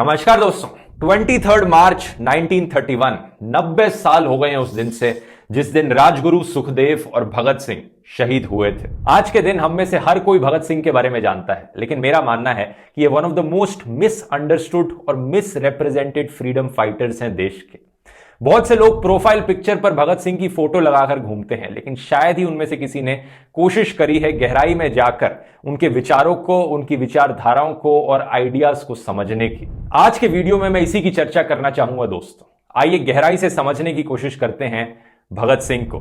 नमस्कार दोस्तों। 23 मार्च 1931 90 साल हो गए हैं उस दिन से जिस दिन राजगुरु सुखदेव और भगत सिंह शहीद हुए थे। आज के दिन हम में से हर कोई भगत सिंह के बारे में जानता है, लेकिन मेरा मानना है कि ये one of the most misunderstood और मिसरिप्रेजेंटेड फ्रीडम फाइटर्स हैं देश के। बहुत से लोग प्रोफाइल पिक्चर पर भगत सिंह की फोटो लगाकर घूमते हैं, लेकिन शायद ही उनमें से किसी ने कोशिश करी है गहराई में जाकर उनके विचारों को, उनकी विचारधाराओं को और आइडियाज को समझने की। आज के वीडियो में मैं इसी की चर्चा करना चाहूंगा दोस्तों। आइए गहराई से समझने की कोशिश करते हैं भगत सिंह को।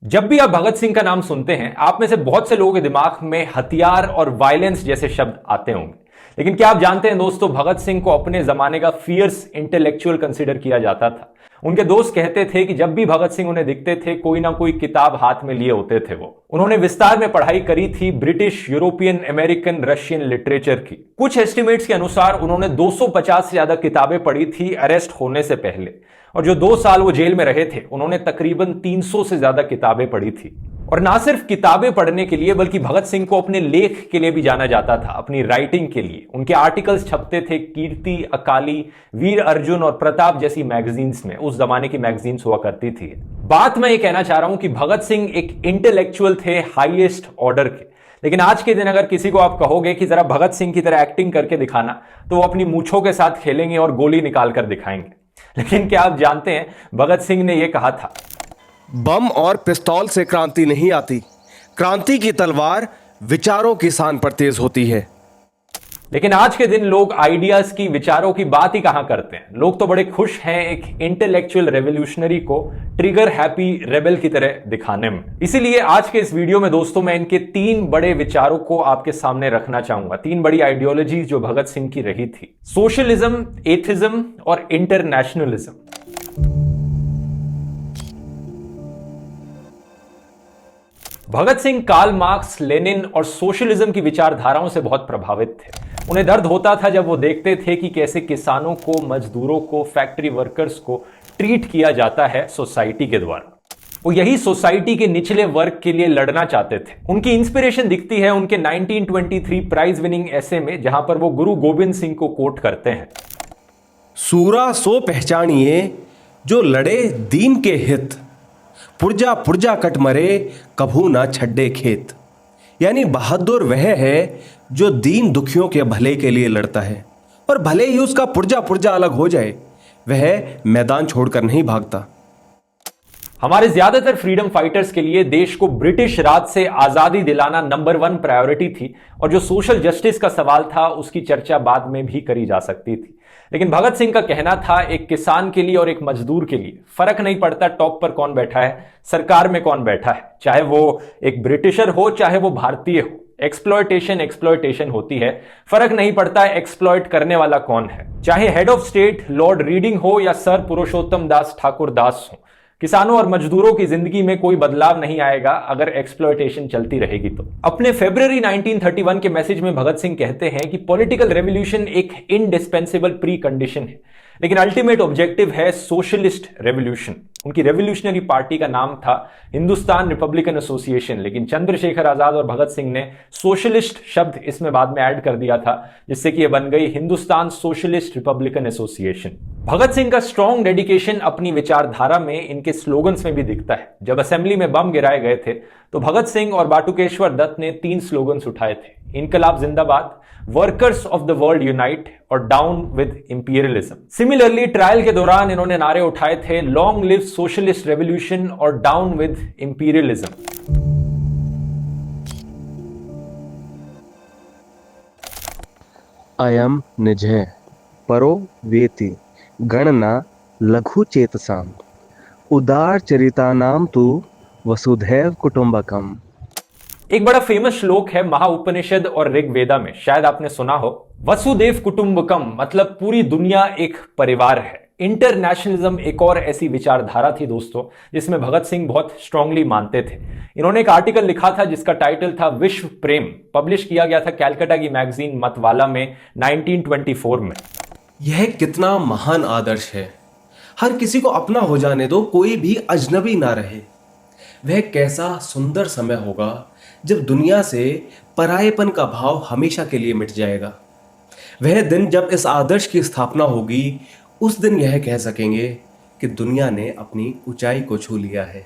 जब भी आप भगत सिंह का नाम सुनते हैं, आप में से बहुत से लोगों के दिमाग में हथियार और वायलेंस जैसे शब्द आते होंगे, लेकिन क्या आप जानते हैं दोस्तों, भगत सिंह को अपने जमाने का फियर्स इंटेलेक्चुअल कंसीडर किया जाता था। उनके दोस्त कहते थे कि जब भी भगत सिंह उन्हें दिखते थे, कोई ना कोई किताब हाथ में लिए होते थे वो। उन्होंने विस्तार में पढ़ाई करी थी British, European, American, Russian literature की। कुछ एस्टिमेट्स के अनुसार उन्होंने 250 से ज्यादा किताबें पढ़ी थी अरेस्ट होने से पहले, और जो 2 साल वो जेल में रहे थे उन्होंने तकरीबन 300 से ज्यादा किताबें पढ़ी थी। और ना सिर्फ किताबें पढ़ने के लिए, बल्कि भगत सिंह को अपने लेख के लिए भी जाना जाता था, अपनी राइटिंग के लिए। उनके आर्टिकल्स छपते थे कीर्ति, अकाली, वीर अर्जुन और प्रताप जैसी मैगजीन्स में। उस जमाने की मैगजीन्स हुआ करती थी। बात मैं ये कहना चाह रहा हूं कि भगत सिंह एक इंटेलेक्चुअल थे हाईएस्ट ऑर्डर के, लेकिन आज के दिन अगर किसी को आप कहोगे कि जरा भगत सिंह की तरह एक्टिंग करके दिखाना, तो वो अपनी मूंछों के साथ खेलेंगे और गोली निकाल कर दिखाएंगे। लेकिन क्या आप जानते हैं भगत सिंह ने यह कहा था, बम और पिस्तौल से क्रांति नहीं आती, क्रांति की तलवार विचारों की शान पर तेज होती है। लेकिन आज के दिन लोग आइडियाज की, विचारों की बात ही कहां करते हैं। लोग तो बड़े खुश हैं एक इंटेलेक्चुअल रेवोल्यूशनरी को ट्रिगर हैप्पी रेबल की तरह दिखाने में। इसीलिए आज के इस वीडियो में दोस्तों मैं इनके 3 बड़े विचारों को आपके सामने रखना चाहूंगा। 3 बड़ी आइडियोलॉजी जो भगत सिंह की रही थी: सोशलिज्म, एथिज्म और internationalism. Bhagat Singh Karl Marx, Lenin और सोशलिज्म की विचारधाराओं से बहुत प्रभावित थे। उन्हें दर्द होता था जब वो देखते थे कि कैसे किसानों को, मजदूरों को, फैक्ट्री वर्कर्स को ट्रीट किया जाता है सोसाइटी के द्वारा। वो यही सोसाइटी के निचले वर्ग के लिए लड़ना चाहते थे। उनकी इंस्पिरेशन दिखती है उनके 1923 प्राइज विनिंग ऐसे में, जहां पर वो गुरु गोविंद सिंह को कोट करते हैं, सूरा सो पहचानिए जो लड़े दीन के हित, पुर्जा पुर्जा कट मरे कभू ना छड्डे खेत। यानी बहादुर वह है जो दीन दुखियों के भले के लिए लड़ता है, और भले ही उसका पुर्जा पुर्जा अलग हो जाए, वह मैदान छोड़कर नहीं भागता। हमारे ज्यादातर फ्रीडम फाइटर्स के लिए देश को ब्रिटिश राज से आजादी दिलाना नंबर 1 प्रायोरिटी थी, और जो सोशल जस्टिस का सवाल था उसकी चर्चा बाद में भी करी जा सकती थी। लेकिन भगत सिंह का कहना था, एक किसान के लिए और एक मजदूर के लिए फर्क नहीं पड़ता टॉप पर कौन बैठा है, सरकार में कौन बैठा है, चाहे वो एक ब्रिटिशर हो चाहे वो भारतीय हो। एक्सप्लॉयटेशन होती है, फर्क नहीं पड़ता एक्सप्लॉयट करने वाला कौन है, चाहे head of state Lord reading हो या सर पुरुषोत्तम दास ठाकुर दास हो। किसानों और मजदूरों की जिंदगी में कोई बदलाव नहीं आएगा अगर एक्सप्लॉयटेशन चलती रहेगी तो। अपने फरवरी 1931 के मैसेज में भगत सिंह कहते हैं कि पॉलिटिकल रेवोल्यूशन एक इंडिस्पेंसेबल प्री कंडीशन है, लेकिन अल्टीमेट ऑब्जेक्टिव है सोशलिस्ट रेवोल्यूशन। उनकी रेवोल्यूशनरी पार्टी का नाम था हिंदुस्तान रिपब्लिकन एसोसिएशन, लेकिन चंद्रशेखर आजाद और भगत सिंह ने सोशलिस्ट शब्द इसमें बाद में ऐड कर दिया था, जिससे कि यह बन गई Hindustan socialist Republican association. Bhagat Singh का स्ट्रॉन्ग डेडिकेशन अपनी विचारधारा में इनके स्लोगन्स में भी दिखता है। जब असेंबली में बम गिराए गए थे तो भगत सिंह और बाटुकेश्वर दत्त ने 3 स्लोगन्स उठाए थे: इनकलाब जिंदाबाद, workers of the world unite और down with imperialism. Similarly trial के दौरान इन्होंने नारे उठाए थे लॉन्ग लिव सोशलिस्ट रेवोल्यूशन और डाउन विद इंपीरियलिज्म। अयम निजय परो वेति गणना लघु चेतसाम, उदार चरितानाम तु वसुधैव कुटुंबकम। एक बड़ा फेमस श्लोक है महाउपनिषद और ऋग्वेदा में, शायद आपने सुना हो, वसुदेव कुटुंबकम मतलब पूरी दुनिया एक परिवार है। इंटरनेशनलिज्म एक और ऐसी विचारधारा थी दोस्तों जिसमें भगत सिंह बहुत स्ट्रांगली मानते थे। इन्होंने एक आर्टिकल लिखा था जिसका टाइटल था विश्व प्रेम, पब्लिश किया गया था कैलकाटा की मैगजीन मतवाला में 1924 में। यह कितना महान आदर्श है। हर किसी को अपना हो जाने दो, कोई भी अजनबी ना रहे। वह कैसा सुंदर समय होगा जब दुनिया से परायेपन का भाव हमेशा के लिए मिट जाएगा। वह दिन जब इस आदर्श की स्थापना होगी, उस दिन यह कह सकेंगे कि दुनिया ने अपनी ऊंचाई को छू लिया है।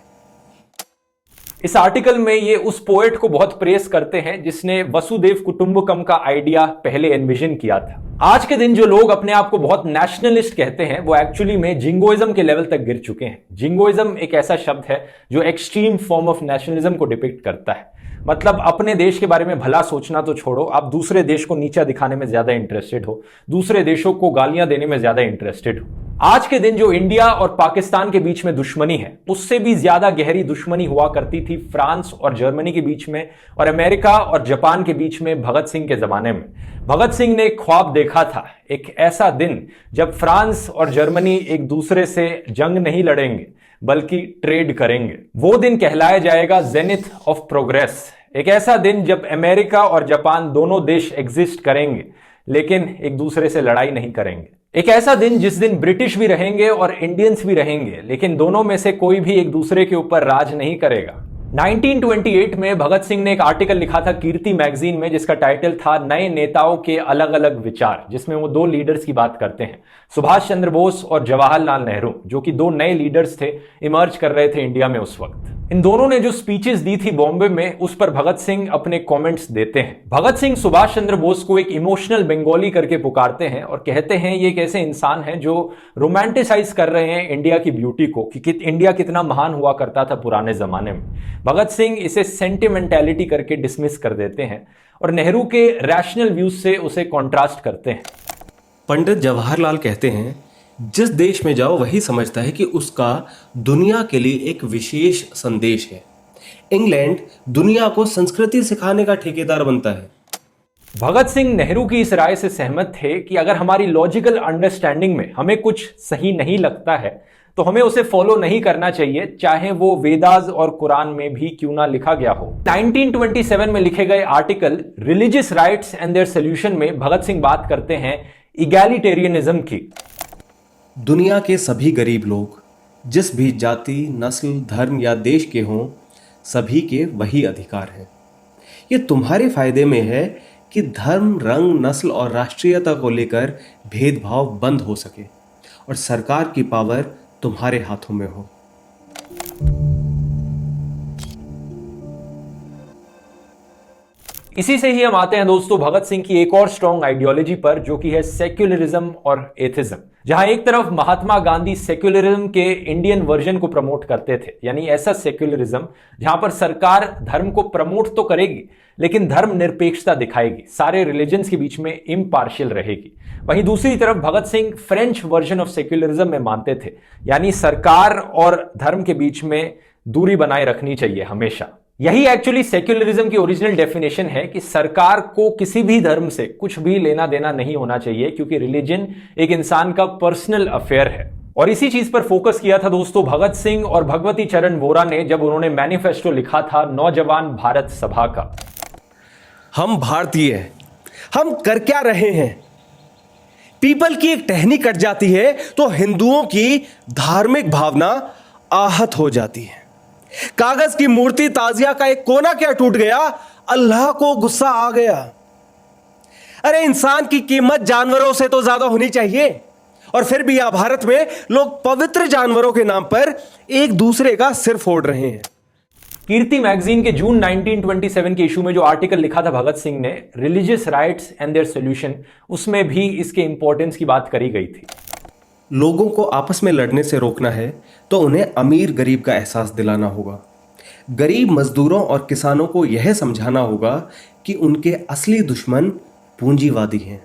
इस आर्टिकल में ये उस पोएट को बहुत प्रेस करते हैं जिसने वसुदेव कुटुंबकम का आइडिया पहले एनविजन किया था। आज के दिन जो लोग अपने आप को बहुत नेशनलिस्ट कहते हैं वो एक्चुअली में जिंगोइज्म के लेवल तक गिर चुके हैं। जिंगोइज्म एक ऐसा शब्द है जो एक्सट्रीम फॉर्म ऑफ नेशनलिज्म को डिपिक्ट करता है। मतलब अपने देश के बारे में भला सोचना तो छोड़ो, आप दूसरे देश को नीचा दिखाने में ज्यादा इंटरेस्टेड हो, दूसरे देशों को गालियां देने में ज्यादा इंटरेस्टेड हो। आज के दिन जो इंडिया और पाकिस्तान के बीच में दुश्मनी है, उससे भी ज्यादा गहरी दुश्मनी हुआ करती थी फ्रांस और जर्मनी के बीच में और अमेरिका और जापान के बीच में भगत सिंह के जमाने में। भगत सिंह ने एक ख्वाब देखा था, एक ऐसा दिन जब फ्रांस और जर्मनी एक दूसरे से जंग नहीं लड़ेंगे बल्कि ट्रेड करेंगे। वो दिन कहलाया जाएगा जेनिथ ऑफ प्रोग्रेस। एक ऐसा दिन जब अमेरिका और जापान दोनों देश एग्जिस्ट करेंगे लेकिन एक दूसरे से लड़ाई नहीं करेंगे। एक ऐसा दिन जिस दिन ब्रिटिश भी रहेंगे और इंडियंस भी रहेंगे लेकिन दोनों में से कोई भी एक दूसरे के ऊपर राज नहीं करेगा। 1928 में भगत सिंह ने एक आर्टिकल लिखा था कीर्ति मैगजीन में जिसका टाइटल था नए नेताओं के अलग अलग विचार, जिसमें वो दो लीडर्स की बात करते हैं, सुभाष चंद्र बोस और जवाहरलाल नेहरू, जो कि दो नए लीडर्स थे, इमर्ज कर रहे थे इंडिया में उस वक्त। इन दोनों ने जो स्पीचेस दी थी बॉम्बे में, उस पर भगत सिंह अपने कमेंट्स देते हैं। भगत सिंह सुभाष चंद्र बोस को एक इमोशनल बंगाली करके पुकारते हैं और कहते हैं ये एक ऐसे इंसान हैं जो रोमांटिसाइज कर रहे हैं इंडिया की ब्यूटी को कि इंडिया कितना महान हुआ करता था पुराने जमाने में। भगत सिंह इसे सेंटिमेंटैलिटी करके डिसमिस कर देते हैं और नेहरू के रैशनल व्यूज से उसे कॉन्ट्रास्ट करते हैं। पंडित जवाहरलाल कहते हैं जिस देश में जाओ वही समझता है कि उसका दुनिया के लिए एक विशेष संदेश है। इंग्लैंड दुनिया को संस्कृति सिखाने का ठेकेदार बनता है। भगत सिंह नेहरू की इस राय से सहमत थे कि अगर हमारी लॉजिकल अंडरस्टैंडिंग में हमें कुछ सही नहीं लगता है तो हमें उसे फॉलो नहीं करना चाहिए, चाहे वो वेदास और कुरान में भी क्यों ना लिखा गया हो। 1927 में लिखे गए article religious rights and their solution में भगत सिंह बात करते हैं इगैलिटेरियनिज्म की। दुनिया के सभी गरीब लोग जिस भी जाति, नस्ल, धर्म या देश के हों, सभी के वही अधिकार हैं। ये तुम्हारे फायदे में है कि धर्म, रंग, नस्ल और राष्ट्रीयता को लेकर भेदभाव बंद हो सके और सरकार की पावर तुम्हारे हाथों में हो। इसी से ही हम आते हैं दोस्तों भगत सिंह की एक और स्ट्रॉन्ग आइडियोलॉजी पर, जो कि है सेक्युलरिज्म और एथिज्म। जहां एक तरफ महात्मा गांधी सेक्युलरिज्म के इंडियन वर्जन को प्रमोट करते थे, यानी ऐसा सेक्युलरिज्म जहां पर सरकार धर्म को प्रमोट तो करेगी लेकिन धर्म निरपेक्षता दिखाएगी, सारे रिलीजन्स के बीच में इम्पार्शियल रहेगी। वहीं दूसरी तरफ Bhagat Singh French version of secularism में मानते थे, यानी सरकार और धर्म के बीच में दूरी बनाए रखनी चाहिए हमेशा। यही एक्चुअली सेक्युलरिज्म की ओरिजिनल डेफिनेशन है कि सरकार को किसी भी धर्म से कुछ भी लेना देना नहीं होना चाहिए, क्योंकि रिलीजन एक इंसान का पर्सनल अफेयर है। और इसी चीज पर फोकस किया था दोस्तों भगत सिंह और भगवती चरण वोरा ने जब उन्होंने मैनिफेस्टो लिखा था नौजवान भारत सभा का। हम भारतीय हैं, हम कर क्या रहे हैं? पीपल की एक टहनी कट जाती है तो हिंदुओं की धार्मिक भावना आहत हो जाती है। कागज की मूर्ति ताजिया का एक कोना क्या टूट गया, अल्लाह को गुस्सा आ गया। अरे इंसान की कीमत जानवरों से तो ज्यादा होनी चाहिए, और फिर भी यहां भारत में लोग पवित्र जानवरों के नाम पर एक दूसरे का सिर फोड़ रहे हैं। कीर्ति मैगजीन के जून 1927 के इशू में जो आर्टिकल लिखा था भगत सिंह ने, religious rights and their solution, उसमें भी इसके इंपॉर्टेंस की बात करी गई थी। लोगों को आपस में लड़ने से रोकना है तो उन्हें अमीर गरीब का एहसास दिलाना होगा। गरीब मजदूरों और किसानों को यह समझाना होगा कि उनके असली दुश्मन पूंजीवादी हैं।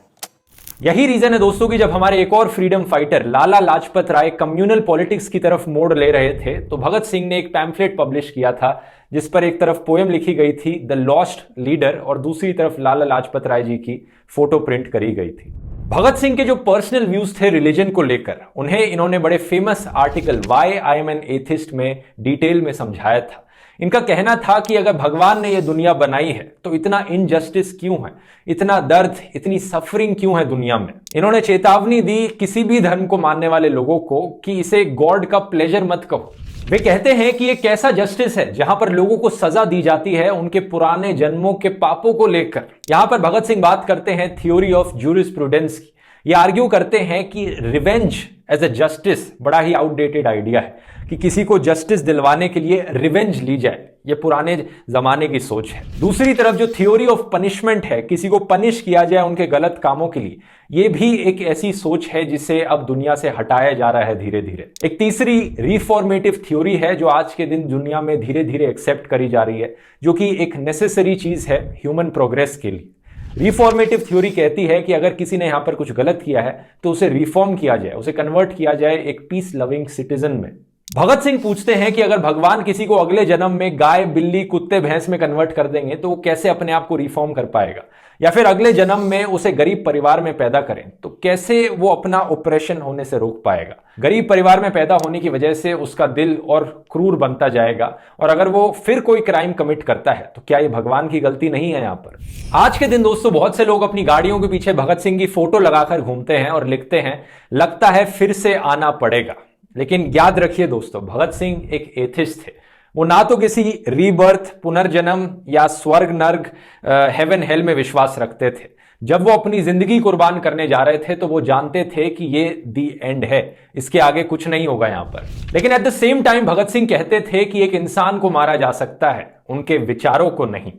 यही रीजन है दोस्तों कि जब हमारे एक और freedom fighter Lala Lajpat Rai communal politics की तरफ मोड़ ले रहे थे तो भगत सिंह ने एक पैम्फलेट पब्लिश किया था जिस पर एक तरफ पोएम लिखी गई थी द लॉस्ट लीडर और दूसरी तरफ लाला लाजपत राय जी की फोटो प्रिंट करी गई थी। भगत सिंह के जो पर्सनल व्यूज थे रिलीजन को लेकर, उन्हें इन्होंने बड़े famous article why I am an atheist में डिटेल में समझाया था। इनका कहना था कि अगर भगवान ने यह दुनिया बनाई है तो इतना इनजस्टिस क्यों है, इतना दर्द, इतनी सफरिंग क्यों है दुनिया में। इन्होंने चेतावनी दी किसी भी धर्म को मानने वाले लोगों को कि इसे गॉड का प्लेजर मत कहो, वे कहते हैं कि ये कैसा जस्टिस है जहां पर लोगों को सजा दी जाती है उनके पुराने जन्मों के पापों को लेकर। यहां पर भगत सिंह बात करते हैं थ्योरी ऑफ जूरिस्प्रूडेंस की। ये आर्ग्यू करते हैं कि रिवेंज एज ए जस्टिस बड़ा ही आउटडेटेड आइडिया है कि किसी को जस्टिस दिलवाने के लिए रिवेंज ली जाए। ये पुराने जमाने की सोच है। दूसरी तरफ जो थ्योरी ऑफ पनिशमेंट है, किसी को पनिश किया जाए उनके गलत कामों के लिए, ये भी एक ऐसी सोच है जिसे अब दुनिया से हटाया जा रहा है धीरे धीरे। एक तीसरी रिफॉर्मेटिव थ्योरी है जो आज के दिन दुनिया में धीरे धीरे एक्सेप्ट करी जा रही है, जो कि एक नेसेसरी चीज है ह्यूमन प्रोग्रेस के लिए। रिफॉर्मेटिव थ्योरी कहती है कि अगर किसी ने यहां पर कुछ गलत किया है तो उसे रिफॉर्म किया जाए, उसे कन्वर्ट किया जाए एक पीस लविंग सिटीजन में। भगत सिंह पूछते हैं कि अगर भगवान किसी को अगले जन्म में गाय, बिल्ली, कुत्ते, भैंस में कन्वर्ट कर देंगे तो वो कैसे अपने आप को रिफॉर्म कर पाएगा, या फिर अगले जन्म में उसे गरीब परिवार में पैदा करें तो कैसे वो अपना ऑपरेशन होने से रोक पाएगा। गरीब परिवार में पैदा होने की वजह से उसका दिल और क्रूर बनता जाएगा, और अगर वो फिर कोई क्राइम कमिट करता है तो क्या ये भगवान की गलती नहीं है। यहां पर आज के दिन दोस्तों बहुत से लोग अपनी गाड़ियों के पीछे भगत सिंह की फोटो लगाकर घूमते हैं और लिखते हैं, लगता है फिर से आना पड़ेगा। लेकिन याद रखिए दोस्तों, भगत सिंह एक एथिस्ट थे। वो ना तो किसी रीबर्थ, पुनर्जन्म या स्वर्ग नर्क, हेवन हेल में विश्वास रखते थे। जब वो अपनी जिंदगी कुर्बान करने जा रहे थे तो वो जानते थे कि ये दी एंड है, इसके आगे कुछ नहीं होगा यहां पर। लेकिन at the same time Bhagat Singh कहते थे कि एक इंसान को मारा जा सकता है, उनके विचारों को नहीं।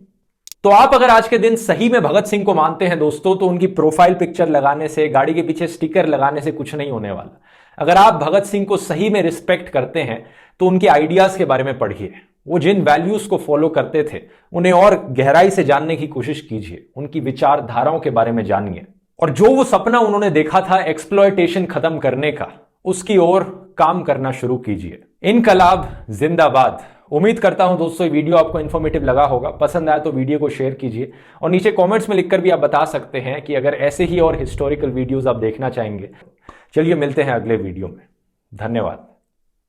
तो आप अगर आज के दिन सही में भगत सिंह को मानते हैं दोस्तों, तो उनकी प्रोफाइल पिक्चर लगाने से, गाड़ी के पीछे स्टिकर लगाने से कुछ नहीं होने वाला। अगर आप भगत सिंह को सही में रिस्पेक्ट करते हैं तो उनके आइडियाज के बारे में पढ़िए। वो जिन वैल्यूज को फॉलो करते थे उन्हें और गहराई से जानने की कोशिश कीजिए, उनकी विचारधाराओं के बारे में जानिए, और जो वो सपना उन्होंने देखा था एक्सप्लॉयटेशन खत्म करने का, उसकी ओर काम करना शुरू कीजिए। इनकलाब जिंदाबाद। उम्मीद करता हूं दोस्तों ये वीडियो आपको इन्फॉर्मेटिव लगा होगा। पसंद आया तो वीडियो को शेयर कीजिए, और नीचे कमेंट्स में लिखकर भी आप बता सकते हैं कि अगर ऐसे ही और हिस्टोरिकल वीडियोस आप देखना चाहेंगे। चलिए मिलते हैं अगले वीडियो में। धन्यवाद।